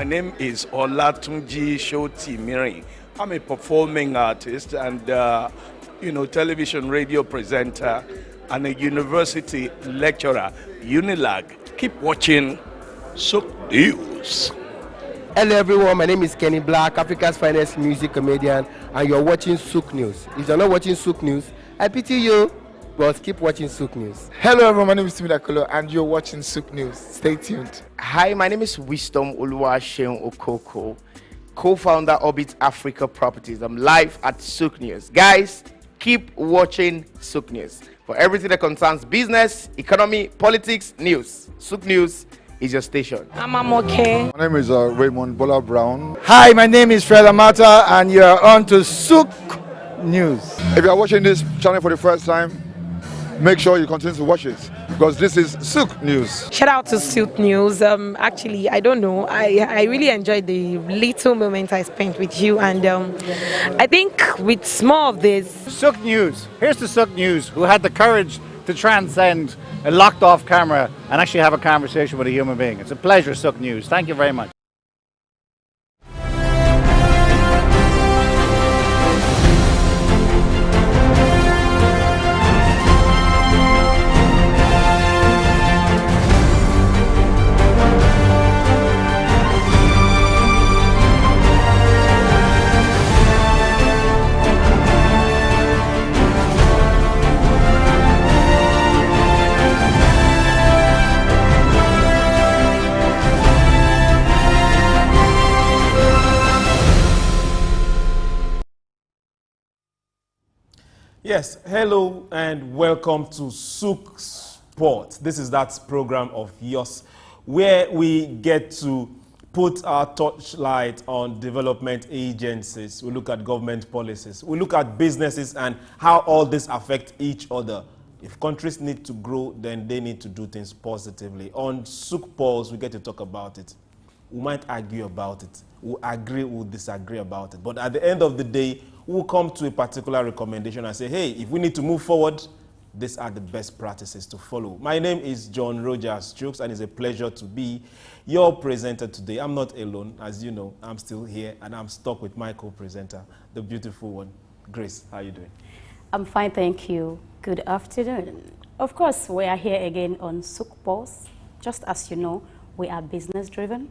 name is Olatunji Shoti Miri. I'm a performing artist and, television radio presenter and a university lecturer, Unilag. Keep watching Souq News. Hello everyone, my name is Kenny Black, Africa's finest music comedian, and you're watching Souq News. If you're not watching Souq News, I pity you, but keep watching Souq News. Hello everyone, my name is Timmy Dakolo, and you're watching Souq News. Stay tuned. Hi, my name is Wisdom Oluwaseun Okoko, co-founder Orbit Africa Properties. I'm live at Souq News. Guys, keep watching Souq News for everything that concerns business, economy, politics, news. Souq News is your station. I'm okay. My name is Raymond Bola Brown. Hi, my name is Fred Amata, and you're on to Souq News. If you are watching this channel for the first time, make sure you continue to watch it because this is Souq News. Shout out to Souq News. Actually, I don't know. I really enjoyed the little moment I spent with you, and I think with more of this. Souq News. Here's the Souq News who had the courage to transcend a locked off camera and actually have a conversation with a human being. It's a pleasure, Souq News. Thank you very much. Yes, hello and welcome to Souq Sport. This is that program of yours where we get to put our torchlight on development agencies. We look at government policies. We look at businesses and how all this affects each other. If countries need to grow, then they need to do things positively. On Souq Pulse, we get to talk about it. We might argue about it. We'll agree, we'll disagree about it. But at the end of the day, we'll come to a particular recommendation and say, hey, if we need to move forward, these are the best practices to follow. My name is John Rogers Jukes, and it's a pleasure to be your presenter today. I'm not alone. As you know, I'm still here, and I'm stuck with my co-presenter, the beautiful one. Grace, how are you doing? I'm fine, thank you. Good afternoon. Of course, we are here again on Souq Pulse. Just as you know, we are business-driven,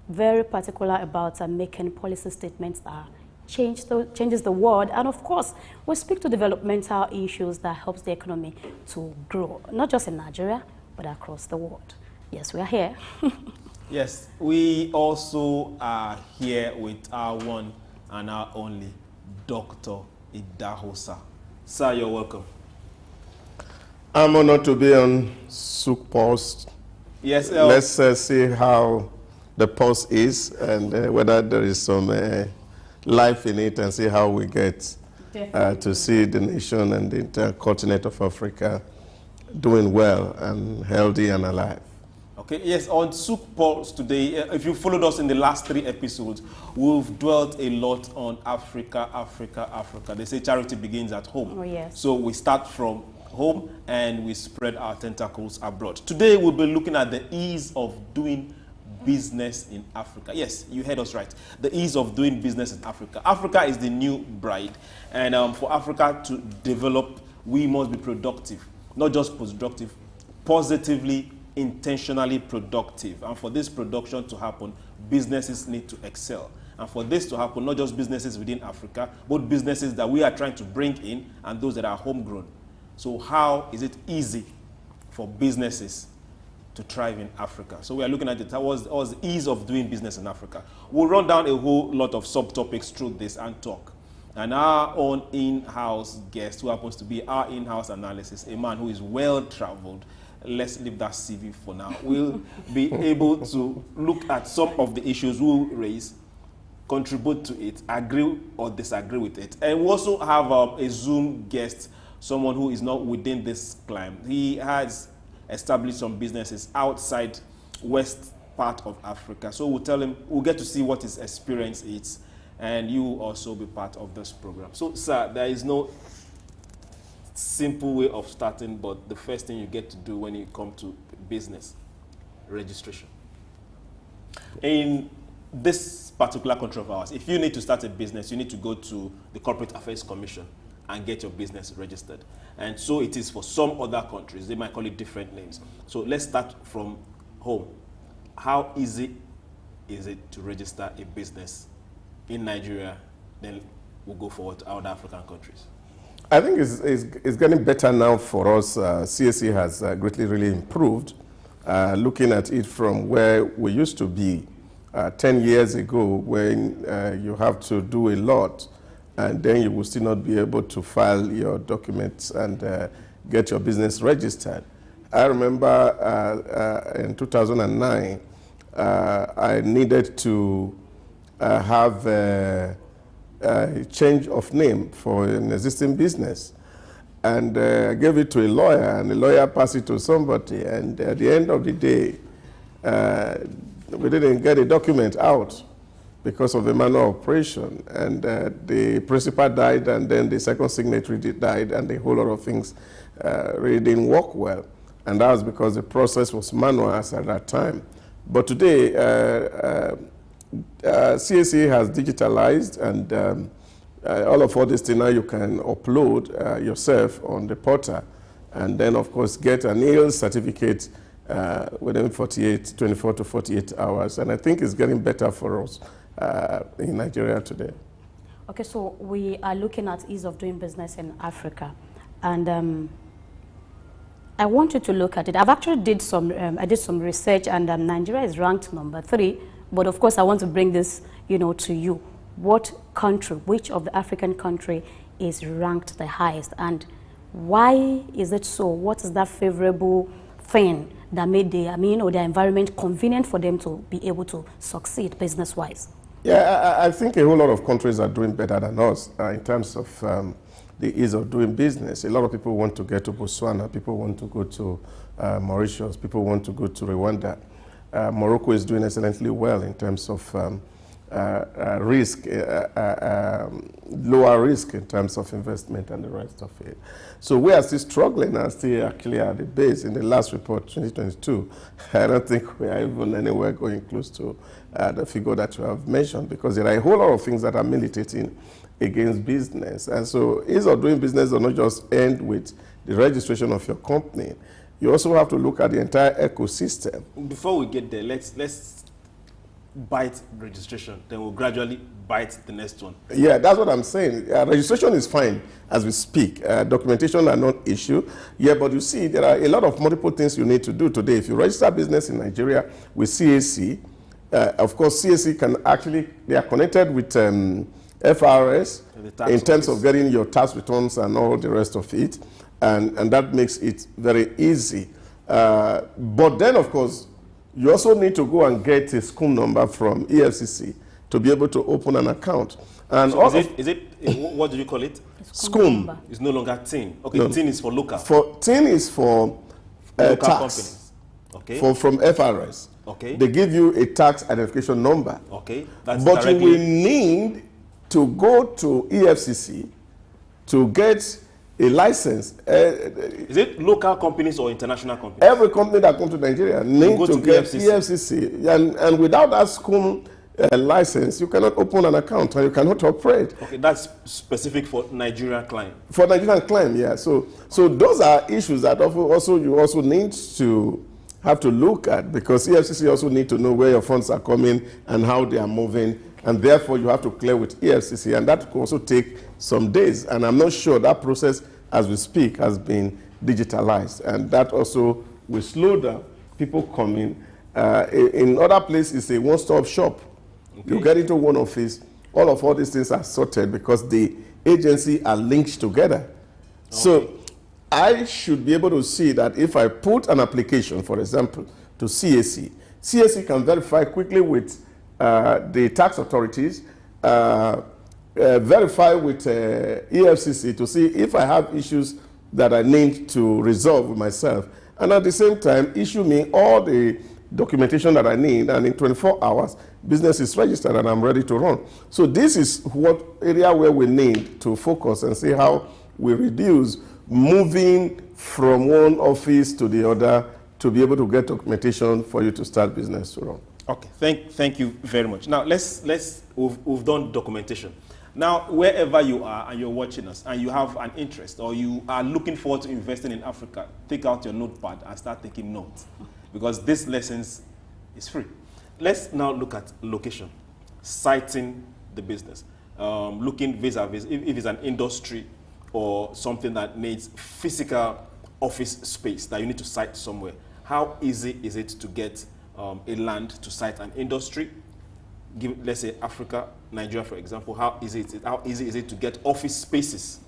very particular about making policy statements that changes the world, and of course we speak to developmental issues that helps the economy to grow, not just in Nigeria but across the world. Yes, we are here. Yes, we also are here with our one and our only Dr. Idahosa. Sir, you're welcome. I'm honored to be on Souq Pulse. Yes, let's see how the pulse is and whether there is some life in it, and see how we get to see the nation and the entire continent of Africa doing well and healthy and alive. Okay, yes, on Souq Pulse today, if you followed us in the last 3 episodes, we've dwelt a lot on Africa, Africa, Africa. They say charity begins at home. Oh, yes. So we start from home and we spread our tentacles abroad. Today we'll be looking at the ease of doing business in Africa. Yes, you heard us right. The ease of doing business in Africa. Africa is the new bride. And for Africa to develop, we must be productive. Not just productive, positively, intentionally productive. And for this production to happen, businesses need to excel. And for this to happen, not just businesses within Africa, but businesses that we are trying to bring in and those that are homegrown. So how is it easy for businesses to thrive in Africa? So we are looking at it. How was the ease of doing business in Africa? We'll run down a whole lot of subtopics through this and talk. And our own in-house guest, who happens to be our in-house analysis, a man who is well-traveled, let's leave that CV for now, will be able to look at some of the issues we'll raise, contribute to it, agree or disagree with it. And we also have a Zoom guest, someone who is not within this climb. He has established some businesses outside west part of Africa. So we'll tell him, we'll get to see what his experience is, and you will also be part of this program. So, sir, there is no simple way of starting, but the first thing you get to do when you come to business, registration. In this particular country of ours, if you need to start a business, you need to go to the Corporate Affairs Commission and get your business registered. And so it is for some other countries. They might call it different names. So let's start from home. How easy is it to register a business in Nigeria? Then we'll go forward to other African countries. I think it's getting better now for us. CAC has greatly really improved. Looking at it from where we used to be 10 years ago, when you have to do a lot, and then you will still not be able to file your documents and get your business registered. I remember in 2009, I needed to have a change of name for an existing business. And I gave it to a lawyer, and the lawyer passed it to somebody. And at the end of the day, we didn't get a document out because of a manual operation. And the principal died, and then the second signatory died, and a whole lot of things really didn't work well. And that was because the process was manual at that time. But today, CAC has digitalized, and all of this thing now you can upload yourself on the portal, and then of course get an yield certificate within 24 to 48 hours. And I think it's getting better for us in Nigeria today. Okay, so we are looking at ease of doing business in Africa, and I want you to look at it. I've actually did some research, and Nigeria is ranked number 3. But of course, I want to bring this, to you. What country, which of the African country is ranked the highest, and why is it so? What is that favorable thing that made the environment convenient for them to be able to succeed business-wise? Yeah, I think a whole lot of countries are doing better than us in terms of the ease of doing business. A lot of people want to get to Botswana, people want to go to Mauritius, people want to go to Rwanda. Morocco is doing excellently well in terms of risk, lower risk in terms of investment and the rest of it. So we are still struggling and still actually at the base. In the last report, 2022, I don't think we are even anywhere going close to the figure that you have mentioned, because there are a whole lot of things that are militating against business. And so ease of doing business does not just end with the registration of your company. You also have to look at the entire ecosystem. Before we get there, let's bite registration, then we'll gradually bite the next one. Yeah, that's what I'm saying. Registration is fine as we speak. Documentation are not issue. Yeah, but you see, there are a lot of multiple things you need to do today. If you register business in Nigeria with CAC, of course, CAC can actually, they are connected with FRS in terms of getting your tax returns and all the rest of it. And that makes it very easy. But then, of course, you also need to go and get a SCUM number from EFCC to be able to open an account. And so is it what do you call it? SCUM. It's no longer TIN. Okay, no. TIN is for local. TIN is for tax. Companies. Okay. From FRS. Okay. They give you a tax identification number. Okay. That's but directly... you will need to go to EFCC to get a license. Is it local companies or international companies? Every company that comes to Nigeria needs to get EFCC. And without that SCUM license, you cannot open an account and you cannot operate. Okay, that's specific for Nigerian client. For Nigerian client, yeah. So those are issues that you also need to have to look at, because EFCC also need to know where your funds are coming and how they are moving. And therefore, you have to clear with EFCC, and that could also take some days. And I'm not sure that process, as we speak, has been digitalized. And that also will slow down people coming. In other places, it's a one-stop shop. Okay. You get into one office, all these things are sorted because the agency are linked together. Okay. So I should be able to see that if I put an application, for example, to CAC, CAC can verify quickly with the tax authorities, verify with EFCC to see if I have issues that I need to resolve with myself, and at the same time issue me all the documentation that I need, and in 24 hours business is registered and I'm ready to run. So this is what area where we need to focus and see how we reduce moving from one office to the other to be able to get documentation for you to start business to run. Okay, thank you very much. Now we've done documentation. Now, wherever you are and you're watching us and you have an interest or you are looking forward to investing in Africa, take out your notepad and start taking notes, because this lessons is free. Let's now look at location, siting the business, looking vis-a-vis if it's an industry or something that needs physical office space that you need to site somewhere. How easy is it to get a land to site an industry? Let's say Africa, Nigeria, for example. How easy is it to get office spaces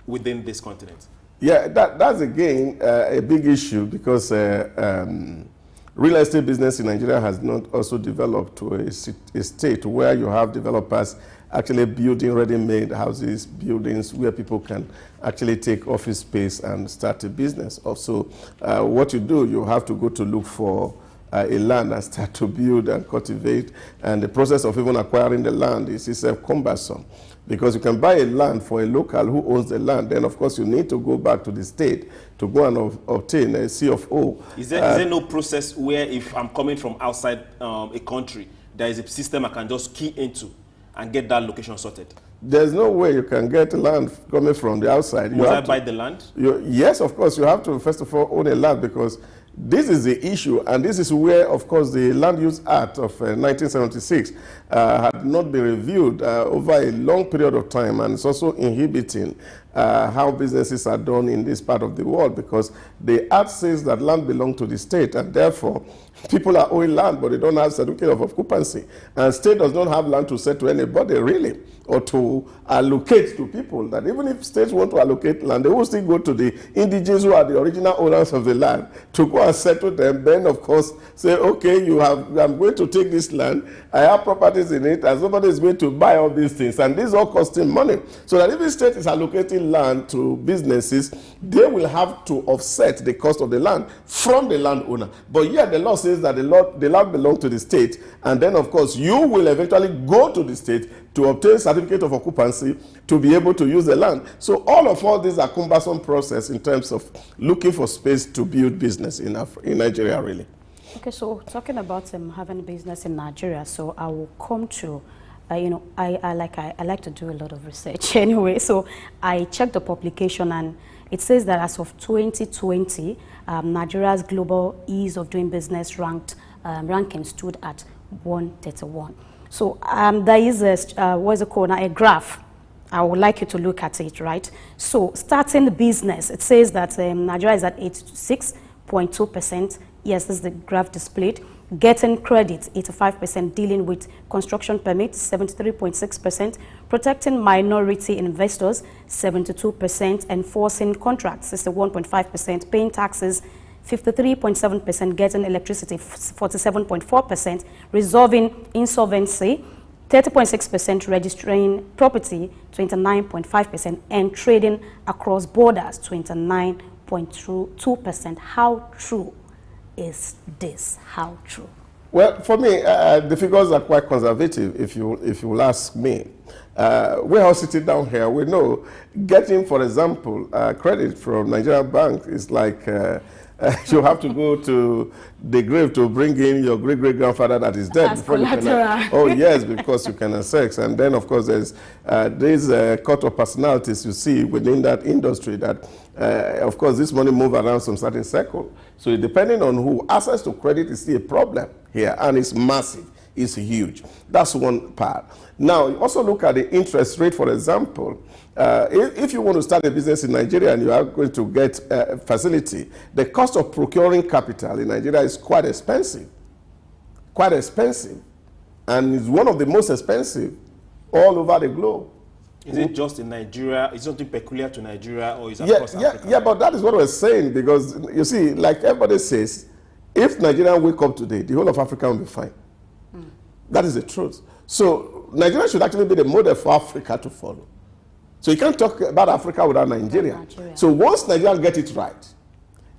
within this continent? Yeah, that's again a big issue, because real estate business in Nigeria has not also developed to a state where you have developers actually building ready-made houses, buildings where people can actually take office space and start a business. Also, what you do, you have to go to look for a land and start to build and cultivate, and the process of even acquiring the land is itself cumbersome, because you can buy a land for a local who owns the land, then of course you need to go back to the state to go and obtain a CFO. Is there no process where if I'm coming from outside a country, there is a system I can just key into and get that location sorted? There's no way you can get land coming from the outside. Must I buy the land? Yes, of course, you have to first of all own a land, because this is the issue, and this is where, of course, the Land Use Act of 1976 had not been reviewed over a long period of time, and it's also inhibiting how businesses are done in this part of the world, because the Act says that land belongs to the state, and therefore people are owing land, but they don't have certificate of occupancy, and state does not have land to sell to anybody, really, or to allocate to people. That even if states want to allocate land, they will still go to the indigenous who are the original owners of the land to go and settle them. Then, of course, say, okay, I'm going to take this land, I have properties in it, and somebody is going to buy all these things, and this is all costing money. So that if the state is allocating land to businesses, they will have to offset the cost of the land from the landowner. But yet the law says that the land belongs to the state, and then, of course, you will eventually go to the state to obtain certificate of occupancy to be able to use the land. So all these are cumbersome process in terms of looking for space to build business in Nigeria, really. Okay, so talking about having business in Nigeria, so I will come to, I like to do a lot of research anyway. So I checked the publication, and it says that as of 2020, Nigeria's global ease of doing business ranking stood at 131. So there is a graph. I would like you to look at it, right? So starting the business, it says that Nigeria is at 86.2%. Yes, this is the graph displayed. Getting credit, 85%. Dealing with construction permits, 73.6%. Protecting minority investors, 72%. Enforcing contracts, 61.5%. Paying taxes, 53.7%, getting electricity, 47.4%, resolving insolvency, 30.6%, registering property, 29.5%, and trading across borders, 29.2%. How true is this? How true? Well, for me, the figures are quite conservative, if you will ask me. We're all sitting down here. We know getting, for example, credit from Nigerian Bank is like you have to go to the grave to bring in your great-great-grandfather that is dead. As collateral. Oh, yes, because you can have sex. And then, of course, there's cut of personalities you see within that industry that, of course, this money move around some certain circle. So depending on who, access to credit is still a problem here, and it's massive. It's huge. That's one part. Now, you also look at the interest rate, for example. If you want to start a business in Nigeria and you are going to get a facility, the cost of procuring capital in Nigeria is quite expensive. Quite expensive. And it's one of the most expensive all over the globe. Is it just in Nigeria? Is it something peculiar to Nigeria, or is it across Africa? Yeah, but that is what we're saying, because you see, like everybody says, if Nigeria wake up today, the whole of Africa will be fine. That is the truth. So Nigeria should actually be the model for Africa to follow. So you can't talk about Africa without Nigeria. So once Nigeria get it right,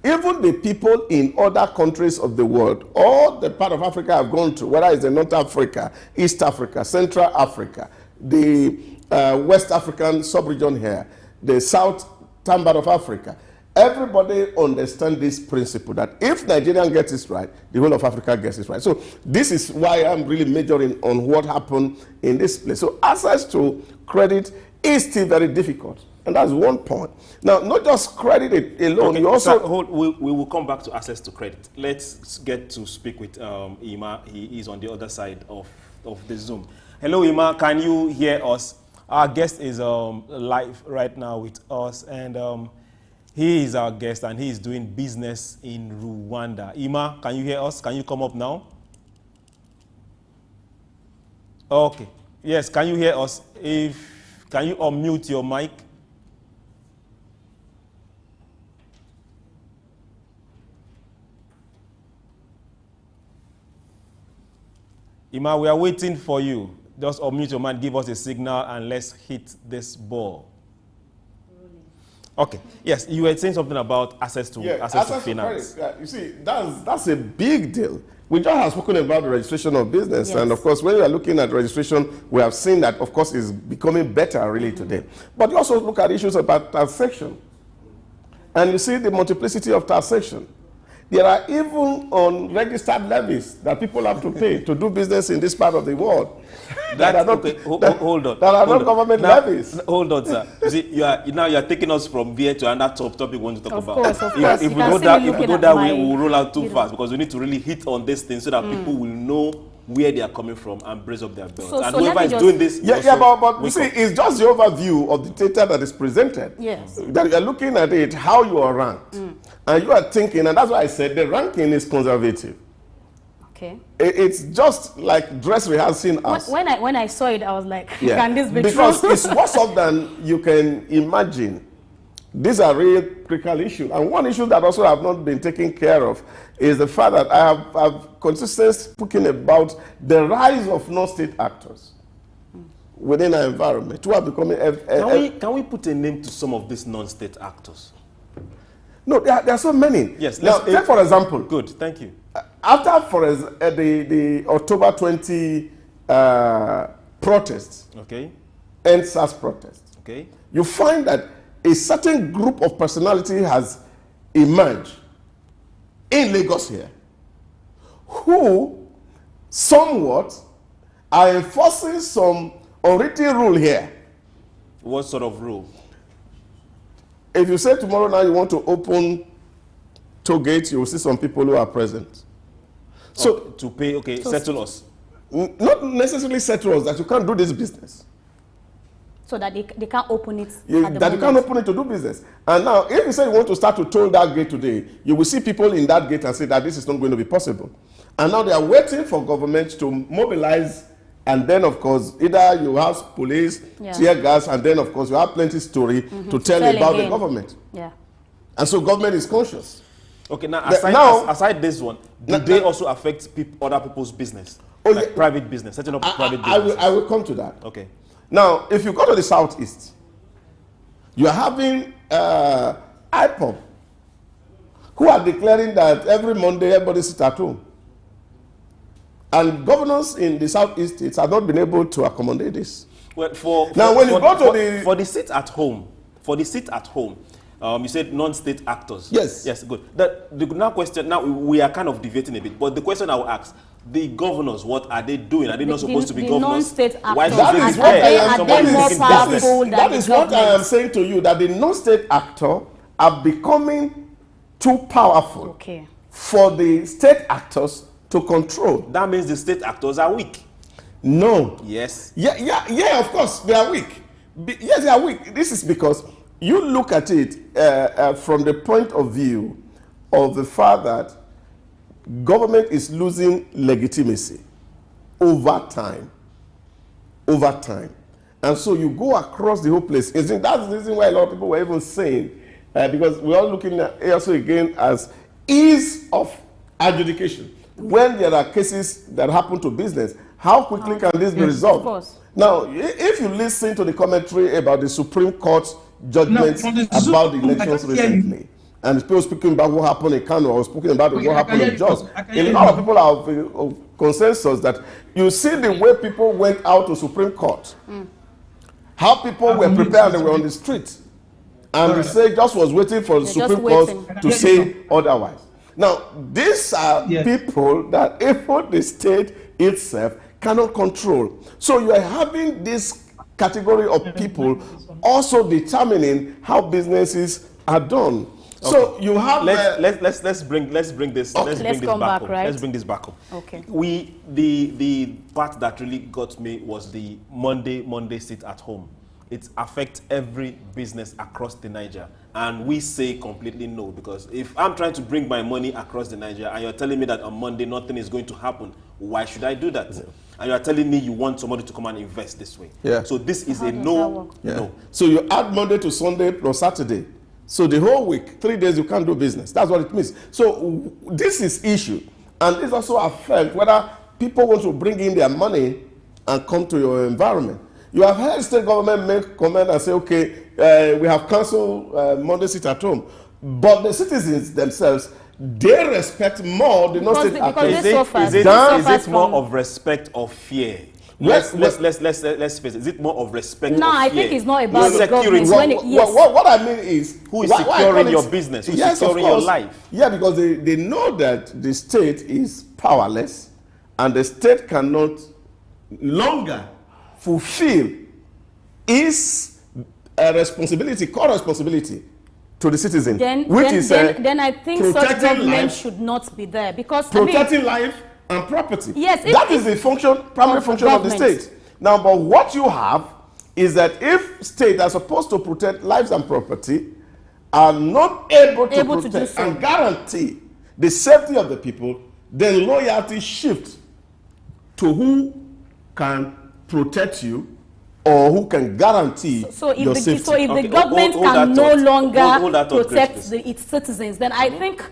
even the people in other countries of the world, all the part of Africa have gone through, whether it's the North Africa, East Africa, Central Africa, the West African sub-region here, the southern part of Africa, everybody understands this principle that if Nigeria gets it right, the whole of Africa gets it right. So this is why I'm really majoring on what happened in this place. So access to credit is still very difficult. And that's one point. Now, not just credit alone, you also... Sir, we will come back to access to credit. Let's get to speak with Ima. He is on the other side of the Zoom. Hello, Ima. Can you hear us? Our guest is live right now with us, and he is our guest, and he is doing business in Rwanda. Ima, can you hear us? Can you come up now? Okay. Yes, can you hear us? Can you unmute your mic? Ima, we are waiting for you. Just unmute your mic, give us a signal, and let's hit this ball. Okay. Yes, you were saying something about access to finance. You see, that's a big deal. We just have spoken about the registration of business, and of course, when we are looking at registration, we have seen that, of course, is becoming better really today. But you also look at issues about taxation, and you see the multiplicity of taxation. There are even unregistered levies that people have to pay to do business in this part of the world. That are not, hold on. That are not government levies. Hold on, sir. You see, you are taking us from here to another topic we want to talk about. Of course. If we go that way, we will roll out too fast, because we need to really hit on this thing so that people will know where they are coming from and brace up their belts. And whoever is doing this... but you see, it's just the overview of the data that is presented. Yes. That you are looking at it, how you are ranked. And you are thinking, and that's why I said the ranking is conservative. Okay. It's just like dress rehearsing us. When I saw it, I was like, can this be true? Because it's worse off than you can imagine. These are real critical issues. And one issue that also have not been taken care of is the fact that I have consistently spoken about the rise of non-state actors within our environment who are becoming... Can we put a name to some of these non-state actors? No, there are so many. Yes. Now, take for example... Good, thank you. After the October 20 protests, end SARS protests, you find that a certain group of personality has emerged in Lagos here, who somewhat are enforcing some unwritten rule here. What sort of rule? If you say tomorrow now you want to open toll gates, you will see some people who are present. So to pay, settle us. Not necessarily settle us, that you can't do this business. So that they can't open it you can't open it to do business. And now, if you say you want to start to toll that gate today, you will see people in that gate and say that this is not going to be possible. And now they are waiting for government to mobilize, and then, of course, either you have police, tear gas, and then, of course, you have plenty story to tell you about the government. And so government is conscious. Okay, now, aside this one, do they also affect other people's business? Like private business, setting up private business? I will come to that. Okay. Now, if you go to the southeast, you are having IPOB, who are declaring that every Monday everybody sits at home. And governors in the southeast states have not been able to accommodate this. Well, for the sit at home, you said non-state actors. Yes. Yes, good. Now we are kind of deviating a bit, but the question I will ask, the governors, what are they doing? Are they not supposed to be governors? Non-state actors. Why that is what I am saying to you, that the non-state actor are becoming too powerful for the state actors to control. That means the state actors are weak. No. Yes. Yeah, of course, they are weak. Yes, they are weak. This is because you look at it from the point of view of the fact that government is losing legitimacy over time. And so you go across the whole place. That's the reason why a lot of people were even saying, because we're all looking at also again as ease of adjudication. When there are cases that happen to business, how quickly can this be resolved? Of course. Now, if you listen to the commentary about the Supreme Court's judgments about the elections recently, and people speaking about what happened in Kano, or speaking about what happened in Jos, a lot of people are of consensus that you see the way people went out to Supreme Court, how people were prepared and they were on the street. And the state just was waiting for the Supreme Court to say otherwise. Now, these are people that even the state itself cannot control. So you are having this category of people also determining how businesses are done. Okay. So you have let's bring this back home. Let's bring this back home. Okay. The part that really got me was the Monday sit at home. It affects every business across the Niger, and we say completely no, because if I'm trying to bring my money across the Niger and you're telling me that on Monday nothing is going to happen, why should I do that? Yeah. And you're telling me you want somebody to come and invest this way. Yeah. So this is a no. Yeah. No. So you add Monday to Sunday plus Saturday. So the whole week, 3 days, you can't do business. That's what it means. So this is issue. And this also affects whether people want to bring in their money and come to your environment. You have heard state government make comment and say, okay, we have canceled Monday sit at home. But the citizens themselves, they respect more the non-state actors. Is it more of respect or fear? Let's face it. Is it more of respect? No, I think it's not about security. What I mean is, who is securing your business? Who is securing your life? Yeah, because they know that the state is powerless, and the state cannot longer fulfill its responsibility, core responsibility to the citizen, then I think such government should not be there, because protecting life and property. Yes, that is the primary function of the state. Now, but what you have is that if states are supposed to protect lives and property are not able to protect and guarantee the safety of the people, then loyalty shifts to who can protect you or who can guarantee your safety. So if the government can no longer protect its citizens, then I think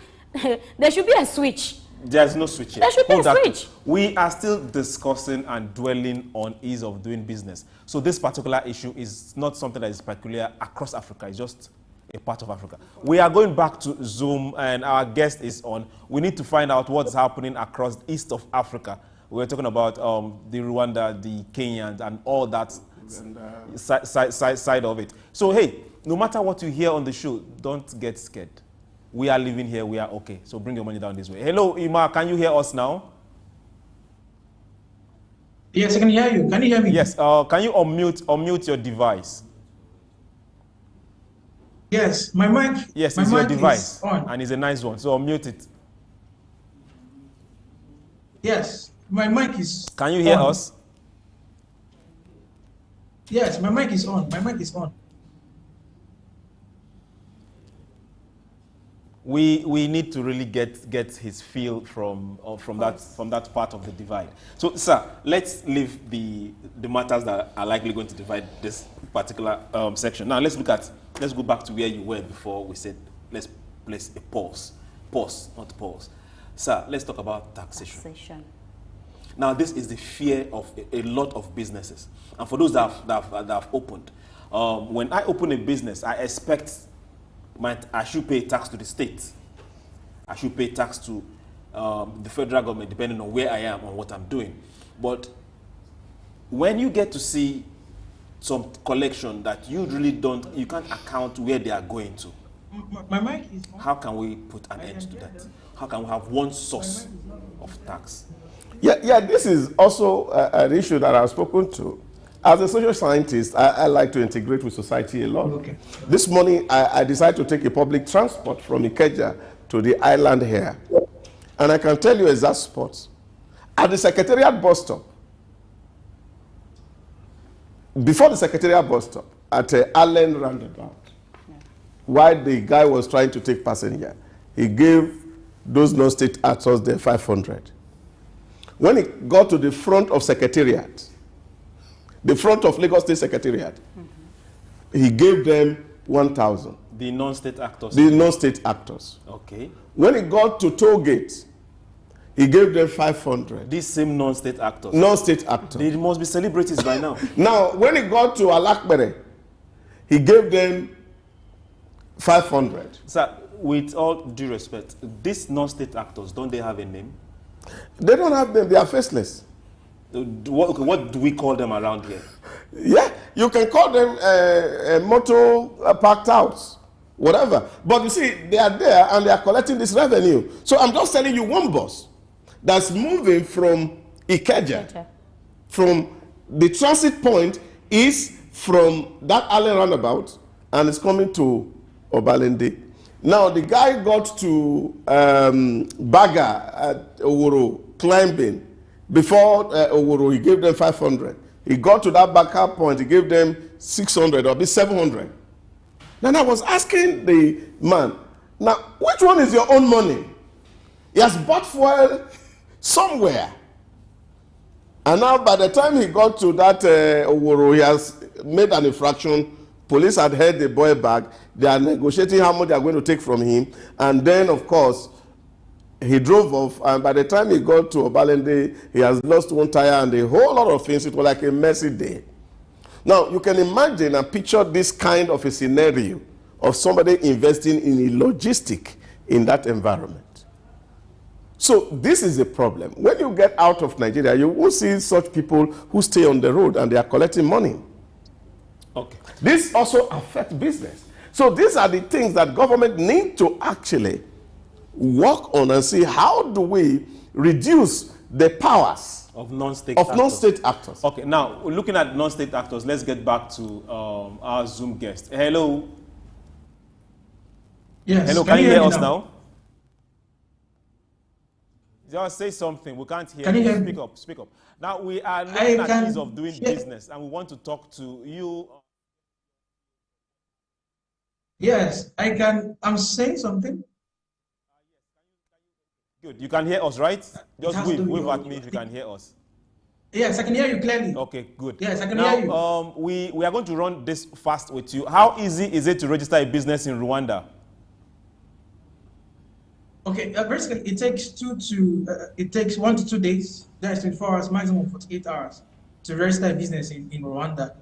there should be a switch. There's no switch yet. There should be a switch. We are still discussing and dwelling on ease of doing business. So this particular issue is not something that is peculiar across Africa. It's just a part of Africa. We are going back to Zoom, and our guest is on. We need to find out what's happening across the east of Africa. We're talking about the Rwanda, the Kenyans, and all that side of it. So, hey, no matter what you hear on the show, don't get scared. We are living here, we are okay. So bring your money down this way. Hello, Ima, can you hear us now? Yes, I can hear you. Can you hear me? Yes, can you unmute your device? Yes, my mic. Yes, it's your device, and it's a nice one, so unmute it. Yes, my mic is Can you hear us? Yes, my mic is on. My mic is on. We need to really get his feel from that part of the divide. So, sir, let's leave the matters that are likely going to divide this particular section. Now, let's go back to where you were before we said let's place a pause, not pause. Sir, let's talk about taxation. Now, this is the fear of a lot of businesses, and for those that have opened, when I open a business, I expect I should pay tax to the state. I should pay tax to the federal government, depending on where I am and what I'm doing. But when you get to see some collection that you really you can't account where they are going to. My mic is on. How can we put an end to that? How can we have one source of tax? Yeah, this is also an issue that I've spoken to. As a social scientist, I like to integrate with society a lot. Okay. This morning, I decided to take a public transport from Ikeja to the island here. And I can tell you exact spots. At the Secretariat bus stop, before the Secretariat bus stop, at Allen roundabout, while the guy was trying to take passenger, he gave those non-state actors there 500. When he got to the front of Secretariat, the front of Lagos State Secretariat, he gave them 1,000. The non-state actors? The non-state actors. Okay. When he got to toll gate, he gave them 500. These same non-state actors? Non-state actors. They must be celebrities by now. Now, when he got to Alakbere, he gave them 500. Sir, with all due respect, these non-state actors, don't they have a name? They don't have them. They are faceless. What do we call them around here? Yeah, you can call them motor parked out, whatever. But you see, they are there and they are collecting this revenue. So I'm just telling you one bus that's moving from Ikeja, from the transit point is from that alley roundabout and it's coming to Obalende. Now the guy got to Baga at Oworo climbing. Before Oworo, he gave them 500. He got to that backup point, he gave them 600 or 700. Then I was asking the man, now which one is your own money? He has bought fuel somewhere. And now by the time he got to that Oworo, he has made an infraction. Police had held the boy back. They are negotiating how much they are going to take from him. And then, of course, he drove off. And by the time he got to Obalende, he has lost one tire and a whole lot of things. It was like a messy day. Now, you can imagine and picture this kind of a scenario of somebody investing in a logistic in that environment. So this is a problem. When you get out of Nigeria, you will see such people who stay on the road and they are collecting money. Okay. This also affects business. So these are the things that government need to actually work on and see how do we reduce the powers of non-state actors. Okay, now looking at non-state actors, let's get back to our Zoom guest. Hello. Yes. Hello, can you hear us now? Just say something. We can't hear you. Speak up. Speak up. Now we are looking at ease of doing business, and we want to talk to you. Yes, I can. I'm saying something. Good. You can hear us, right? Just wave at me if you can hear us. Yes, I can hear you clearly. Okay, good. Yes, I can hear you. Now, we are going to run this fast with you. How easy is it to register a business in Rwanda? Okay, basically it takes 1 to 2 days. That's 24 hours, maximum 48 hours to register a business in Rwanda.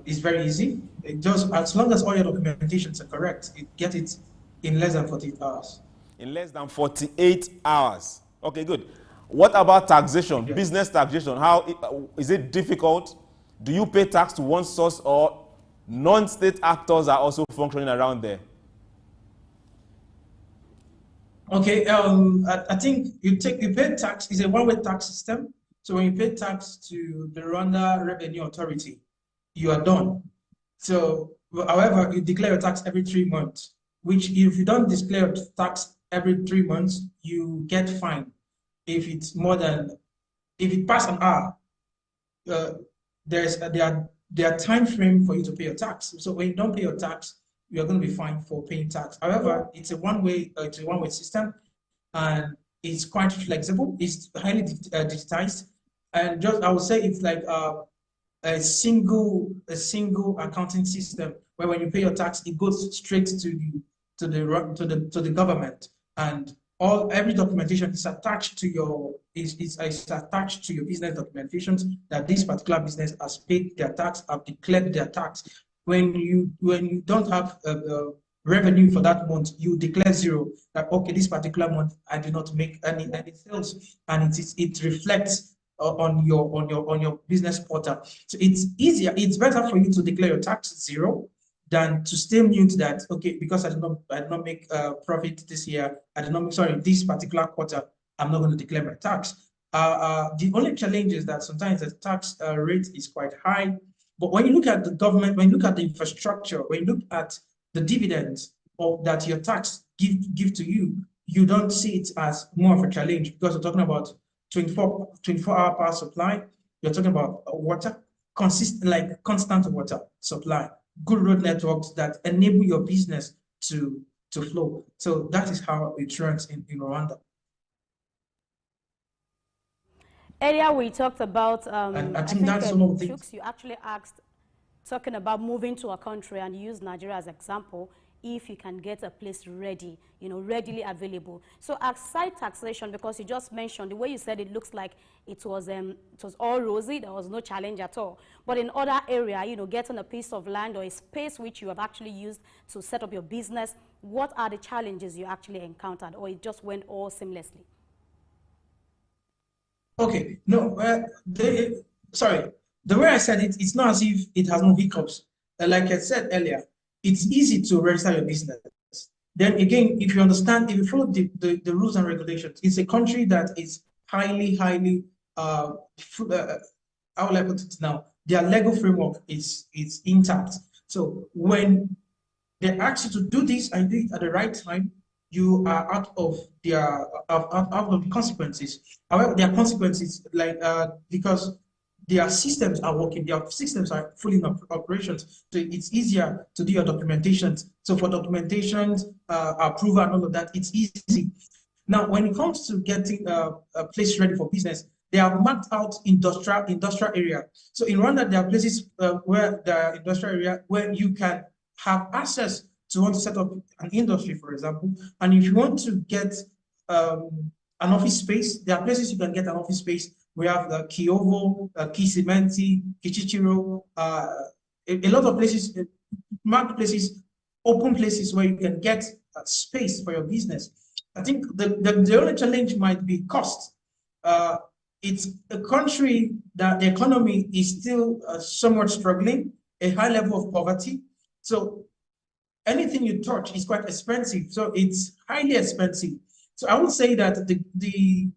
It's very easy. It just as long as all your documentations are correct, you get it in less than 48 hours. In less than 48 hours. Okay, good. What about taxation, yes. Business taxation? How is it difficult? Do you pay tax to one source or non-state actors are also functioning around there? Okay, I think you pay tax. It's a one-way tax system. So when you pay tax to the Rwanda Revenue Authority, you are done. So, however, you declare your tax every 3 months, which if you don't declare your tax every 3 months, you get fined. If it passes an hour, there are time frame for you to pay your tax. So when you don't pay your tax, you are going to be fined for paying tax. However, it's a one-way system, and it's quite flexible. It's highly digitized, and just I would say it's like a single accounting system where when you pay your tax, it goes straight to the government, and every documentation is attached to your attached to your business documentations that this particular business has paid their tax, have declared their tax. When you don't have revenue for that month, you declare zero. That okay, this particular month I did not make any sales, and it reflects on your business portal. So it's easier. It's better for you to declare your tax zero than to stay mute that okay, because I did not make profit this year. This particular quarter, I'm not going to declare my tax. The only challenge is that sometimes the tax rate is quite high. But when you look at the government, when you look at the infrastructure, when you look at the dividends that your tax give to you, you don't see it as more of a challenge because you're talking about 24-hour power supply. You're talking about water, constant water supply, good road networks that enable your business to flow. So that is how it runs in Rwanda. Earlier we talked about, I think that's some of the things. You actually asked, talking about moving to a country and use Nigeria as example, if you can get a place ready, readily available. So aside taxation, because you just mentioned, the way you said it looks like it was all rosy, there was no challenge at all. But in other area, getting a piece of land or a space which you have actually used to set up your business, what are the challenges you actually encountered, or it just went all seamlessly? Okay, no, sorry. the way I said it, it's not as if it has no hiccups. Like I said earlier, it's easy to register your business. Then again, if you understand, if you follow the rules and regulations, it's a country that is highly, how will I put it now? Their legal framework is intact. So when they ask you to do this and do it at the right time, you are out of the consequences. However, there are consequences like because their systems are working, their systems are fully in operations, so it's easier to do your documentation. So for documentation, approval and all of that, it's easy. Now, when it comes to getting a place ready for business, they have mapped out industrial area. So in Rwanda, there are places where the industrial area where you can have access to want to set up an industry, for example. And if you want to get an office space, there are places you can get an office space. We have the Kiovo, Kisimenti, Kichichiro, a lot of places, marked places, open places where you can get space for your business. I think the only challenge might be cost. It's a country that the economy is still somewhat struggling, a high level of poverty. So anything you touch is quite expensive. So it's highly expensive. So I would say that the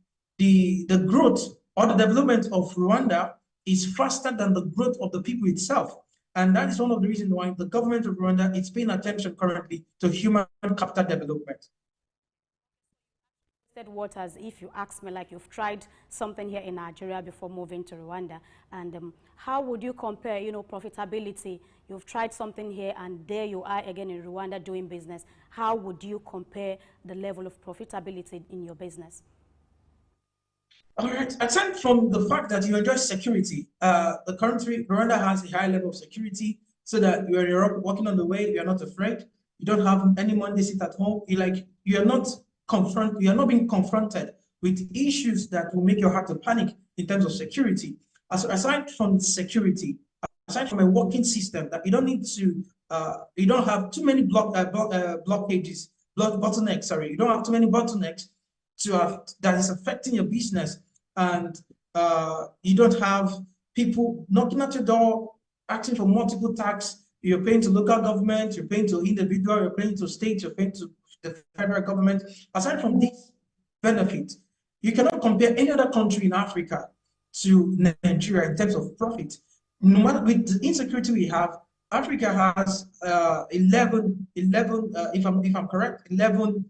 growth or the development of Rwanda is faster than the growth of the people itself. And that is one of the reasons why the government of Rwanda is paying attention currently to human capital development. Waters, if you ask me, like you've tried something here in Nigeria before moving to Rwanda, and how would you compare, profitability? You've tried something here and there you are again in Rwanda doing business. How would you compare the level of profitability in your business? All right, aside from the fact that you enjoy security, the country, Rwanda has a high level of security so that you're walking on the way, you're not afraid. You don't have any Monday sit at home. You're not being confronted with issues that will make your heart to panic in terms of security. Aside from security, aside from a working system that you don't need to, you don't have too many bottlenecks. You don't have too many bottlenecks that is affecting your business, and you don't have people knocking at your door asking for multiple tax. You're paying to local government, you're paying to individual, you're paying to state, you're paying to the federal government. Aside from this benefit, you cannot compare any other country in Africa to Nigeria in terms of profit. No matter with the insecurity we have, Africa has 11, if I'm correct, 11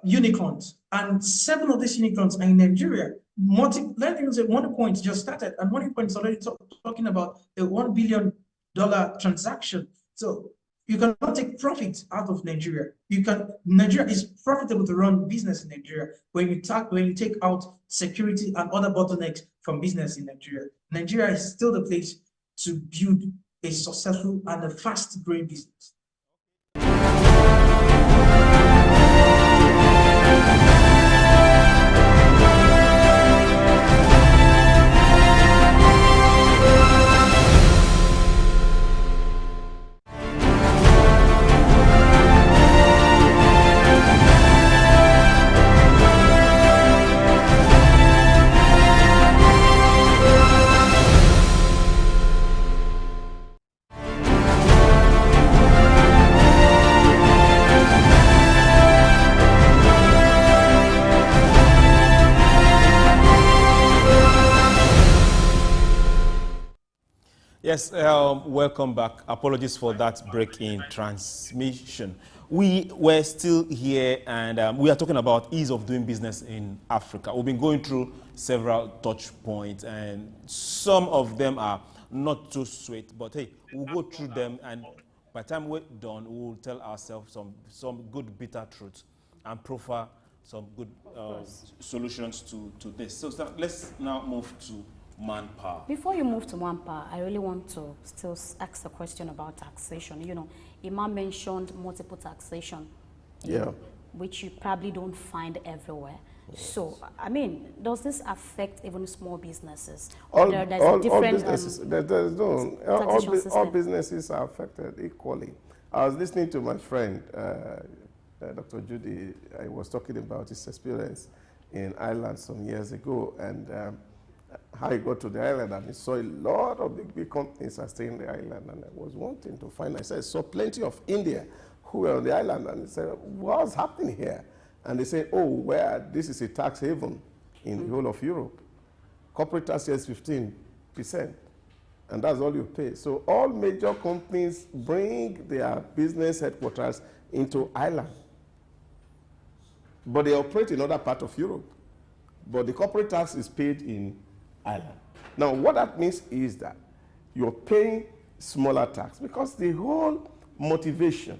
unicorns, and 7 of these unicorns are in Nigeria. Let me say, Money Point just started, and Money Point is already talking about a $1 billion transaction. So you cannot take profit out of Nigeria. Nigeria is profitable to run business in Nigeria when you take out security and other bottlenecks from business in Nigeria. Nigeria is still the place to build a successful and a fast-growing business. Yes, welcome back. Apologies for that break in transmission. We were still here, and we are talking about ease of doing business in Africa. We've been going through several touch points, and some of them are not too sweet, but hey, we'll go through them, and by the time we're done, we'll tell ourselves some good bitter truths and profile some good solutions to this. So let's now move to manpower. Before you move to manpower, I really want to still ask a question about taxation. Imam mentioned multiple taxation, which you probably don't find everywhere. Yes. So, I mean, does this affect even small businesses? All businesses, all businesses are affected equally. I was listening to my friend, Dr. Judy. I was talking about his experience in Ireland some years ago, and how he got to the island, and he saw a lot of big companies are staying in the island, and I was wanting to find, I said, I saw plenty of India who were on the island, and he said, what's happening here? And they said, oh, this is a tax haven in the whole of Europe. Corporate tax here is 15%, and that's all you pay. So all major companies bring their business headquarters into Ireland, but they operate in other parts of Europe. But the corporate tax is paid in Ireland. Now, what that means is that you're paying smaller tax, because the whole motivation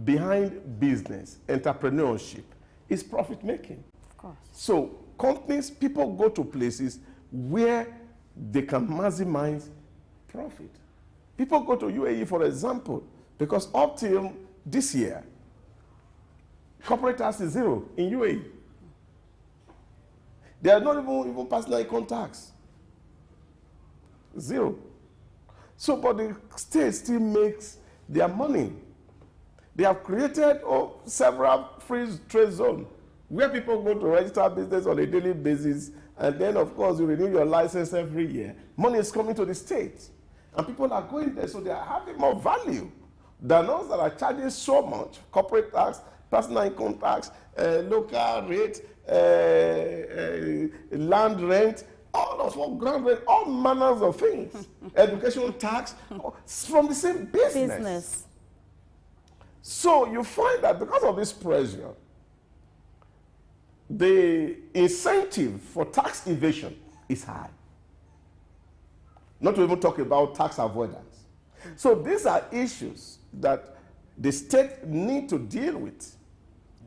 behind business, entrepreneurship, is profit making. Of course. So companies, people go to places where they can maximize profit. People go to UAE, for example, because up till this year, corporate tax is 0 in UAE. They are not even personal income tax. 0. So, but the state still makes their money. They have created several free trade zones where people go to register business on a daily basis, and then, of course, you renew your license every year. Money is coming to the state, and people are going there, so they are having more value than those that are charging so much: corporate tax, personal income tax, local rate, land rent, all of ground rent, all manners of things, education tax, from the same business. So you find that because of this pressure, the incentive for tax evasion is high. Not to even talk about tax avoidance. So these are issues that the state need to deal with.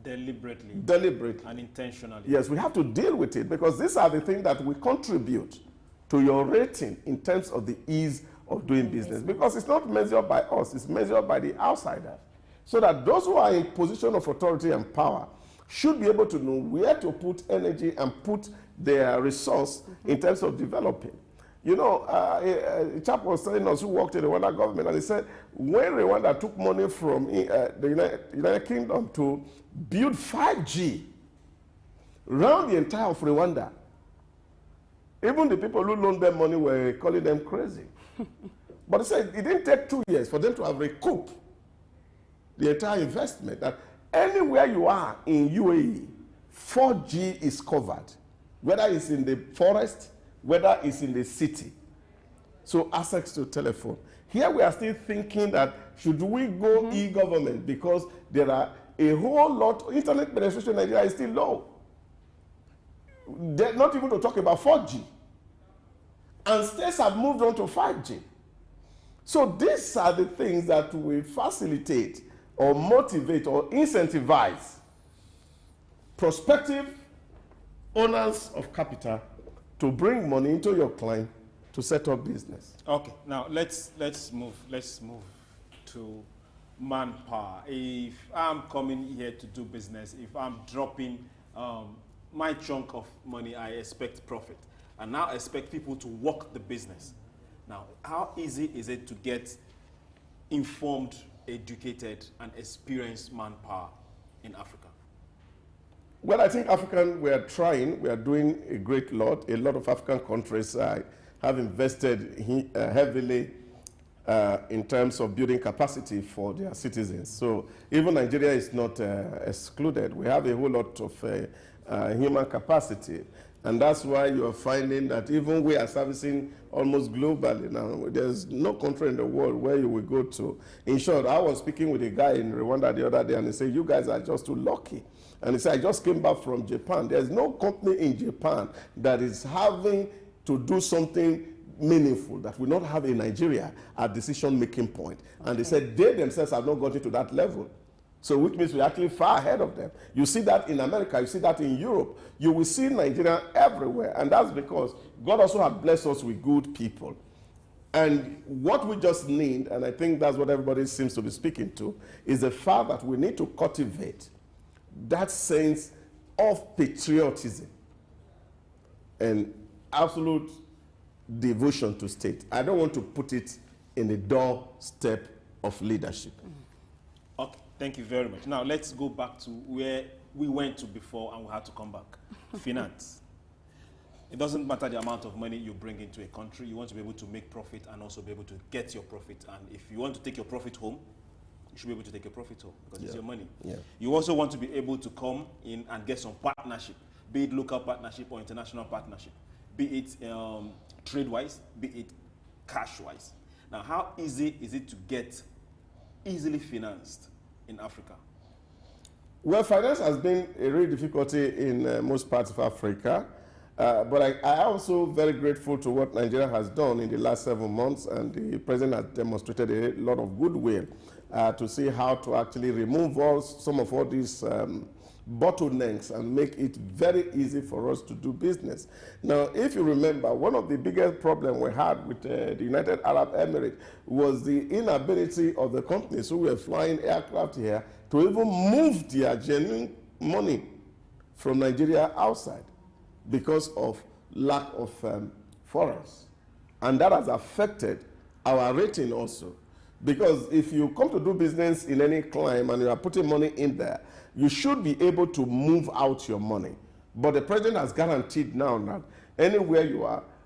Deliberately. And intentionally. Yes, we have to deal with it, because these are the things that will contribute to your rating in terms of the ease of doing business. Because it's not measured by us, it's measured by the outsiders. So that those who are in position of authority and power should be able to know where to put energy and put their resource in terms of developing. You know, a chap was telling us who worked in the Rwanda government, and he said when Rwanda took money from the United Kingdom to build 5G around the entire of Rwanda, even the people who loaned them money were calling them crazy. But he said it didn't take 2 years for them to have recouped the entire investment. That anywhere you are in UAE, 4G is covered, whether it's in the forest, whether it's in the city. So access to telephone. Here we are still thinking that should we go e-government, because there are a whole lot, internet penetration in Nigeria is still low. They're not even to talk about 4G. And states have moved on to 5G. So these are the things that will facilitate or motivate or incentivize prospective owners of capital to bring money into your client to set up business. Okay, now let's move to manpower. If I'm coming here to do business, if I'm dropping my chunk of money, I expect profit. And now I expect people to work the business. Now, how easy is it to get informed, educated, and experienced manpower in Africa? Well, I think we are trying, we are doing a great lot. A lot of African countries have invested heavily in terms of building capacity for their citizens. So even Nigeria is not excluded. We have a whole lot of human capacity. And that's why you are finding that even we are servicing almost globally now. There's no country in the world where you will go to. In short, I was speaking with a guy in Rwanda the other day, and he said, you guys are just too lucky. And he said, I just came back from Japan. There's no company in Japan that is having to do something meaningful that will not have in Nigeria at decision-making point. Okay. And they said they themselves have not gotten to that level. So which means we're actually far ahead of them. You see that in America, you see that in Europe. You will see Nigeria everywhere. And that's because God also has blessed us with good people. And what we just need, and I think that's what everybody seems to be speaking to, is the fact that we need to cultivate that sense of patriotism and absolute devotion to state. I don't want to put it in the doorstep of leadership. Okay, thank you very much. Now let's go back to where we went to before and we had to come back. Finance. It doesn't matter the amount of money you bring into a country. You want to be able to make profit and also be able to get your profit. And if you want to take your profit home, you should be able to take your profit home because it's your money. You also want to be able to come in and get some partnership, be it local partnership or international partnership, be it trade-wise, be it cash-wise. Now, how easy is it to get easily financed in Africa? Well, finance has been a real difficulty in most parts of Africa. But I am also very grateful to what Nigeria has done in the last 7 months, and the president has demonstrated a lot of goodwill to see how to actually remove some of all these bottlenecks and make it very easy for us to do business. Now, if you remember, one of the biggest problems we had with the United Arab Emirates was the inability of the companies who were flying aircraft here to even move their genuine money from Nigeria outside, because of lack of forex. And that has affected our rating also. Because if you come to do business in any clime and you are putting money in there, you should be able to move out your money. But the president has guaranteed now that anywhere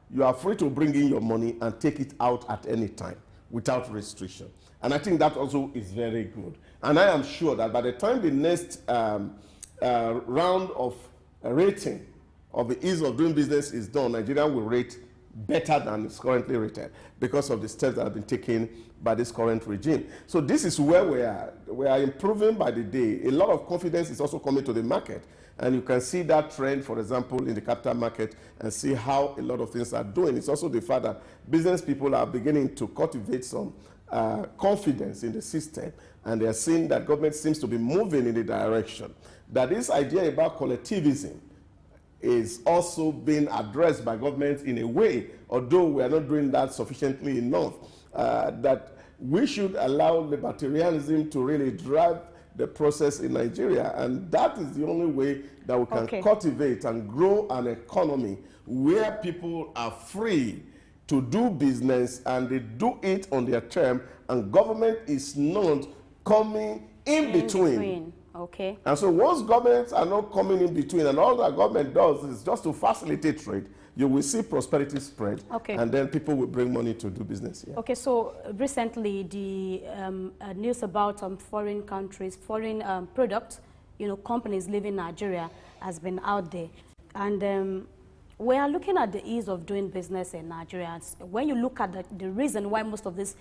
you are free to bring in your money and take it out at any time without restriction. And I think that also is very good. And I am sure that by the time the next round of rating of the ease of doing business is done, Nigeria will rate better than it's currently rated because of the steps that have been taken by this current regime. So this is where we are. We are improving by the day. A lot of confidence is also coming to the market. And you can see that trend, for example, in the capital market and see how a lot of things are doing. It's also the fact that business people are beginning to cultivate some confidence in the system, and they are seeing that government seems to be moving in the direction. That this idea about collectivism is also being addressed by government in a way, although we are not doing that sufficiently enough, that we should allow libertarianism to really drive the process in Nigeria. And that is the only way that we can cultivate and grow an economy where people are free to do business and they do it on their term, and government is not coming in between. Okay. And so once governments are not coming in between, and all that government does is just to facilitate trade, you will see prosperity spread, and then people will bring money to do business here. Okay, so recently the news about foreign countries, foreign products, companies leaving Nigeria has been out there. And we are looking at the ease of doing business in Nigeria. When you look at the reason why most of these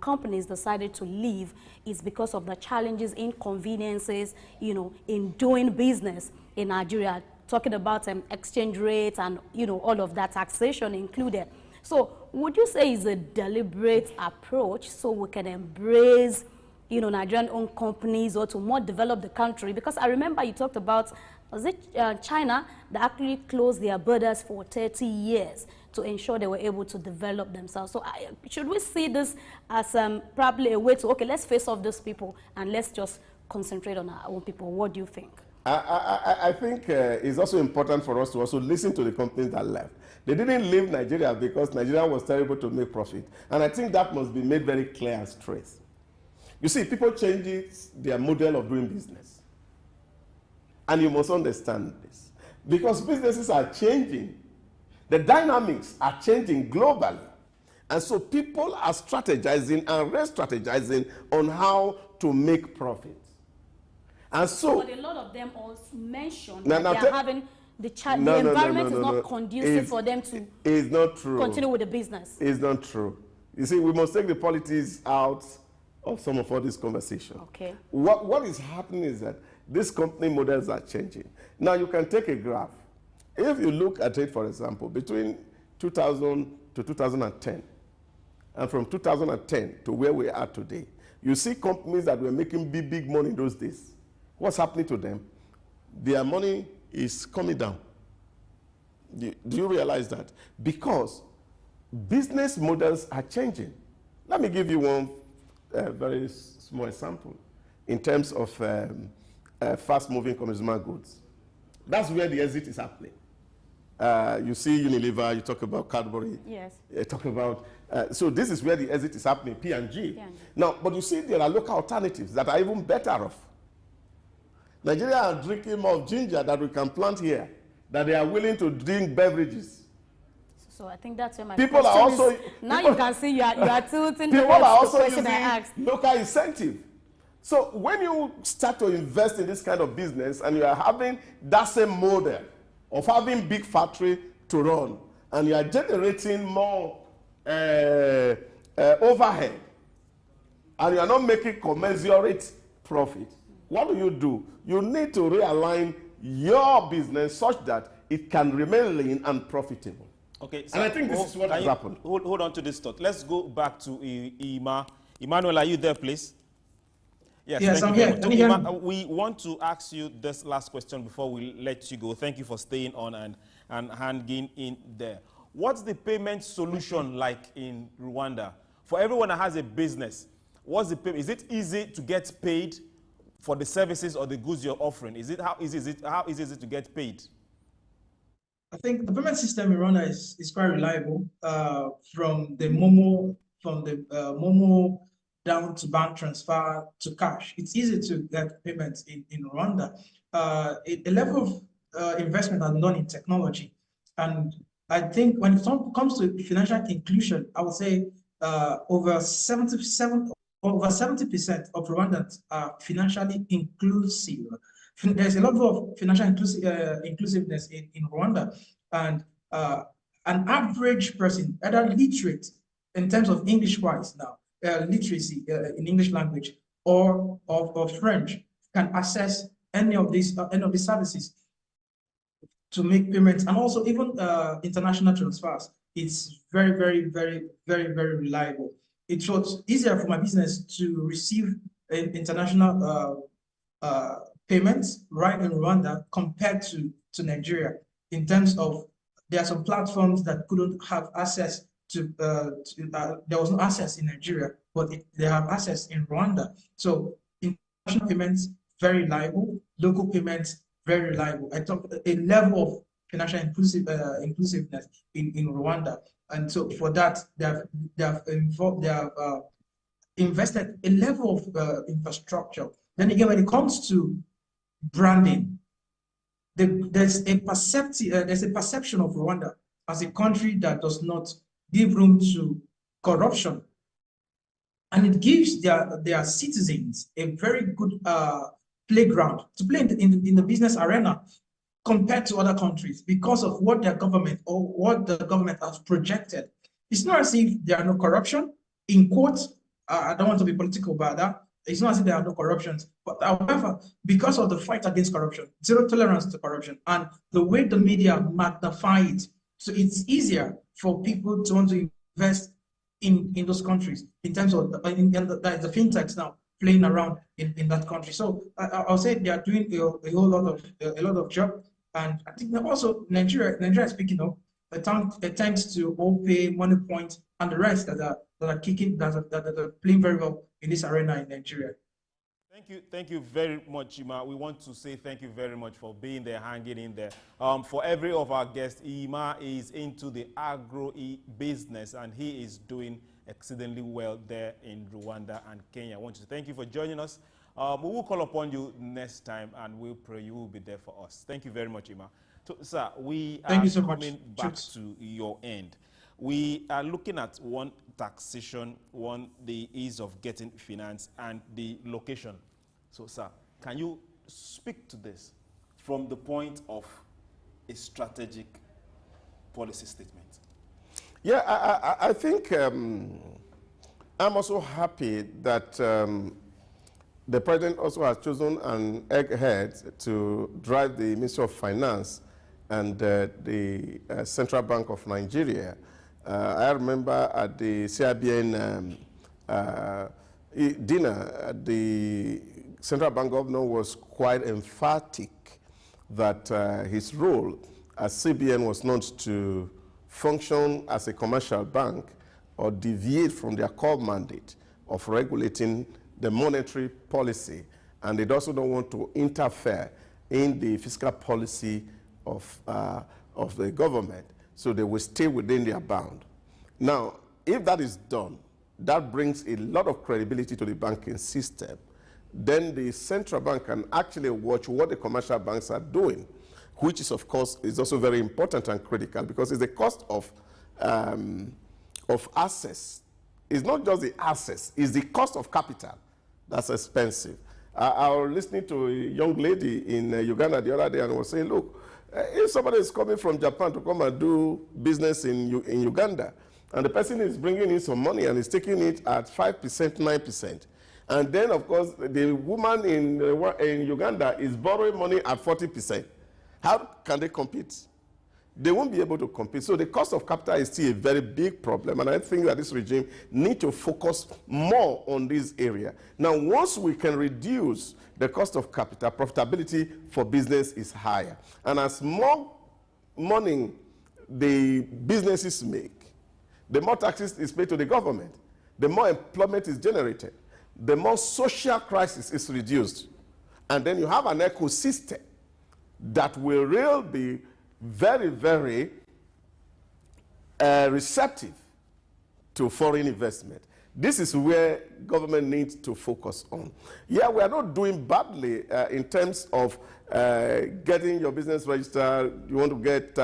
companies decided to leave is because of the challenges, inconveniences, in doing business in Nigeria, talking about exchange rates and, all of that, taxation included. So would you say it's a deliberate approach so we can embrace, Nigerian-owned companies or to more develop the country? Because I remember you talked about, was it China that actually closed their borders for 30 years to ensure they were able to develop themselves? So should we see this as probably a way to, okay, let's face off those people and let's just concentrate on our own people? What do you think? I think it's also important for us to also listen to the companies that left. They didn't leave Nigeria because Nigeria was terrible to make profit. And I think that must be made very clear and straight. You see, people change their model of doing business. And you must understand this. Because businesses are changing. The dynamics are changing globally. And so people are strategizing and re-strategizing on how to make profits. And so, but a lot of them also mentioned that they are having the environment is not conducive for them to continue with the business. It's not true. You see, we must take the politics out of some of all this conversation. Okay. What is happening is that these company models are changing. Now, you can take a graph. If you look at it, for example, between 2000 to 2010, and from 2010 to where we are today, you see companies that were making big money in those days. What's happening to them? Their money is coming down. Do you realize that? Because business models are changing. Let me give you one very small example in terms of fast-moving consumer goods. That's where the exit is happening. You see Unilever, you talk about Cadbury. Yes. You talk about, so this is where the exit is happening, P&G. Now, but you see there are local alternatives that are even better off. Nigeria are drinking more of ginger that we can plant here, that they are willing to drink beverages. So I think that's where my People question are also, is. Now you can see you are tilting people towards are also the question I using asked. local incentive. So when you start to invest in this kind of business and you are having that same model of having big factory to run, and you are generating more overhead, and you are not making commensurate profit, what do? You need to realign your business such that it can remain lean and profitable. Okay, so and I think this is what has happened. Hold on to this thought. Let's go back to Ima. Emmanuel, are you there, please? Yes, I'm here. So, Ima, we want to ask you this last question before we let you go. Thank you for staying on and hanging in there. What's the payment solution like in Rwanda? For everyone that has a business, what's the payment? Is it easy to get paid for the services or the goods you're offering? How easy is it to get paid? I think the payment system in Rwanda is quite reliable. From the Momo down to bank transfer to cash, it's easy to get payments in Rwanda. A level of investment has done in technology, and I think when it comes to financial inclusion, I would say over 70% of Rwandans are financially inclusive. There's a level of financial inclusiveness in Rwanda, and an average person, either literate in terms of English-wise now, literacy in English language or French, can access any of these services to make payments, and also even international transfers. It's very, very, very, very, very reliable. It was easier for my business to receive international payments right in Rwanda compared to Nigeria, in terms of there are some platforms that couldn't have access to, there was no access in Nigeria, but they have access in Rwanda. So international payments, very reliable, local payments, very reliable. I talk a level of financial inclusiveness in Rwanda. And so for that, they have invested a level of infrastructure. Then again, when it comes to branding, there's a perception of Rwanda as a country that does not give room to corruption, and it gives their citizens a very good playground to play in the business arena compared to other countries, because of what their government or what the government has projected. It's not as if there are no corruption. In quotes, I don't want to be political about that. It's not as if there are no corruptions, but however, because of the fight against corruption, zero tolerance to corruption, and the way the media magnify it, so it's easier for people to want to invest in those countries in terms of the fintechs now playing around in that country. So I'll say they are doing a lot of job, and I think also Nigeria is picking up. Thanks to OPay, Money Point, and the rest that are playing very well in this arena in Nigeria. Thank you very much, Ima. We want to say thank you very much for being there, hanging in there. For every of our guests, Ima is into the agro business, and he is doing exceedingly well there in Rwanda and Kenya. I want to thank you for joining us. We will call upon you next time, and we'll pray you will be there for us. Thank you very much, Ima. So, sir, we are coming back to your end. We are looking at one, taxation, one, the ease of getting finance, and the location. So, sir, can you speak to this from the point of a strategic policy statement? Yeah, I think I'm also happy that the president also has chosen an egghead to drive the Ministry of Finance and the Central Bank of Nigeria. I remember at the CIBN dinner, the Central Bank governor was quite emphatic that his role as CBN was not to function as a commercial bank or deviate from their core mandate of regulating the monetary policy, and they also don't want to interfere in the fiscal policy of the government, so they will stay within their bound. Now, if that is done, that brings a lot of credibility to the banking system, then the central bank can actually watch what the commercial banks are doing, which is, of course, is also very important and critical because it's the cost of access. It's not just the access, it's the cost of capital that's expensive. I was listening to a young lady in Uganda the other day and was saying, look, if somebody is coming from Japan to come and do business in Uganda, and the person is bringing in some money and is taking it at 5%, 9%, and then, of course, the woman in Uganda is borrowing money at 40%, how can they compete? They won't be able to compete. So the cost of capital is still a very big problem, and I think that this regime needs to focus more on this area. Now, once we can reduce the cost of capital, profitability for business is higher. And as more money the businesses make, the more taxes is paid to the government, the more employment is generated, the more social crisis is reduced. And then you have an ecosystem that will really be very, very receptive to foreign investment. This is where government needs to focus on. Yeah, we are not doing badly in terms of getting your business registered. You want to get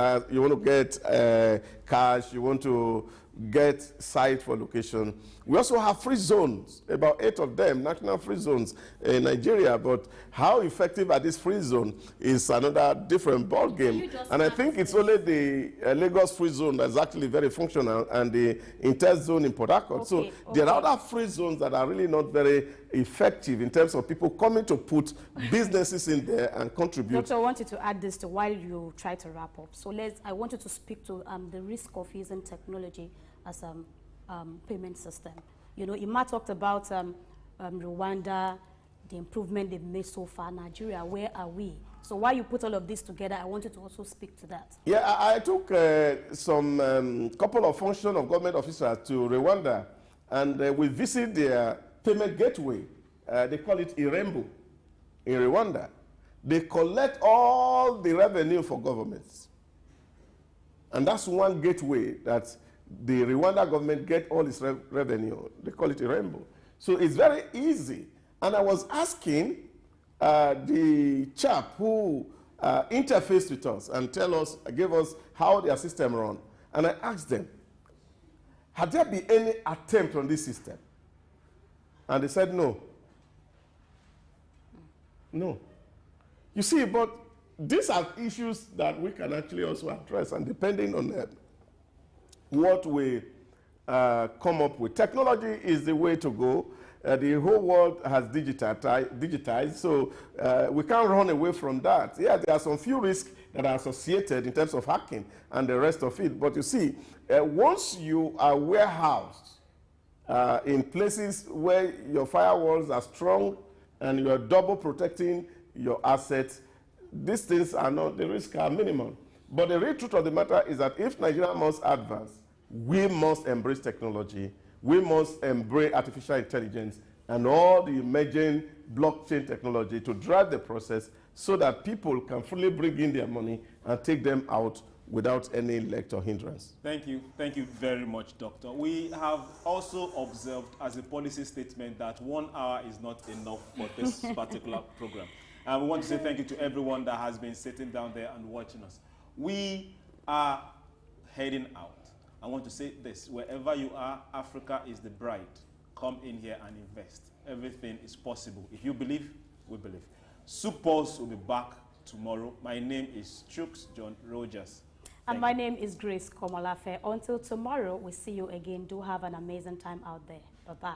cash. You want to get site for location. We also have free zones, about 8 of them, national free zones in Nigeria. But how effective are these free zones is another different ball game. And I think it's only the Lagos free zone that's actually very functional, and the Inter zone in Port Harcourt. So there are other free zones that are really not very effective in terms of people coming to put businesses in there and contribute. Doctor, I wanted to add this to while you try to wrap up. So I want you to speak to the risk of using technology as a payment system. You know, Ima talked about Rwanda, the improvement they've made so far. Nigeria, where are we? So while you put all of this together, I wanted to also speak to that. Yeah, I took some couple of functional of government officers to Rwanda, and we visit their payment gateway. They call it Irembo in Rwanda. They collect all the revenue for governments. And that's one gateway that the Rwanda government get all its revenue. They call it Irembo. So it's very easy. And I was asking the chap who interfaced with us and gave us how their system run. And I asked them, had there been any attempt on this system? And they said no. No. You see, but these are issues that we can actually also address, and depending on what we come up with. Technology is the way to go. The whole world has digitized, so we can't run away from that. Yeah, there are some few risks that are associated in terms of hacking and the rest of it. But you see, once you are warehoused in places where your firewalls are strong and you are double protecting your assets, these things are not, the risks are minimal. But the real truth of the matter is that if Nigeria must advance, we must embrace technology. We must embrace artificial intelligence and all the emerging blockchain technology to drive the process so that people can fully bring in their money and take them out without any leg or hindrance. Thank you. Thank you very much, Doctor. We have also observed as a policy statement that 1 hour is not enough for this particular program. And we want to say thank you to everyone that has been sitting down there and watching us. We are heading out. I want to say this, wherever you are, Africa is the bride. Come in here and invest. Everything is possible. If you believe, we believe. Souq Pulse will be back tomorrow. My name is Souq John Rogers. And my name is Grace Komolafe. Until tomorrow, we see you again. Do have an amazing time out there. Bye-bye.